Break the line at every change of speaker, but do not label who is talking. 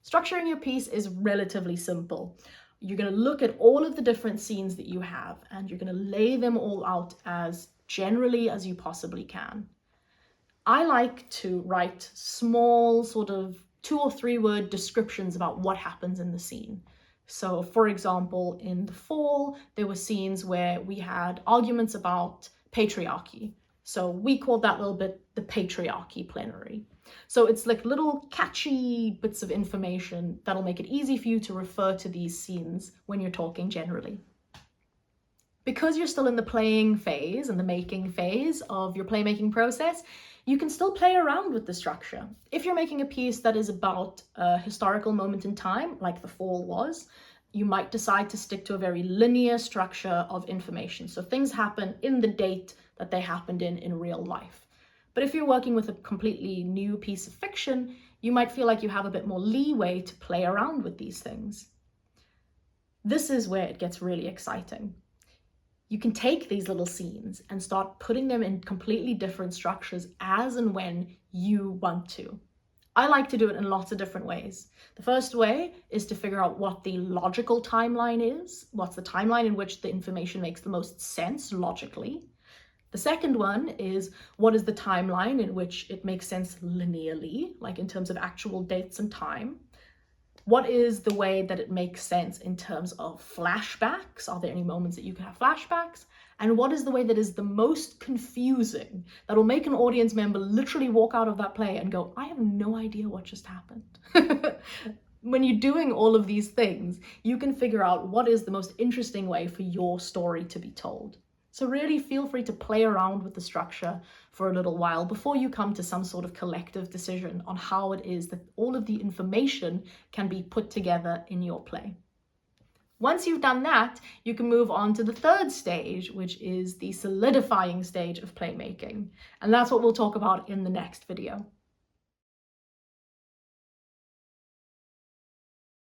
Structuring your piece is relatively simple. You're going to look at all of the different scenes that you have, and you're going to lay them all out as generally as you possibly can. I like to write small sort of 2 or 3 word descriptions about what happens in the scene. So for example, in the fall, there were scenes where we had arguments about patriarchy. So we called that little bit the patriarchy plenary. So it's like little catchy bits of information that'll make it easy for you to refer to these scenes when you're talking generally. Because you're still in the playing phase and the making phase of your playmaking process, you can still play around with the structure. If you're making a piece that is about a historical moment in time, like the fall was, you might decide to stick to a very linear structure of information. So things happen in the date that they happened in real life. But if you're working with a completely new piece of fiction, you might feel like you have a bit more leeway to play around with these things. This is where it gets really exciting. You can take these little scenes and start putting them in completely different structures as and when you want to. I like to do it in lots of different ways. The first way is to figure out what the logical timeline is. What's the timeline in which the information makes the most sense logically? The second one is, what is the timeline in which it makes sense linearly, like in terms of actual dates and time? What is the way that it makes sense in terms of flashbacks? Are there any moments that you can have flashbacks? And what is the way that is the most confusing, that will make an audience member literally walk out of that play and go, I have no idea what just happened. When you're doing all of these things, you can figure out what is the most interesting way for your story to be told. So really feel free to play around with the structure for a little while before you come to some sort of collective decision on how it is that all of the information can be put together in your play. Once you've done that, you can move on to the third stage, which is the solidifying stage of playmaking. And that's what we'll talk about in the next video.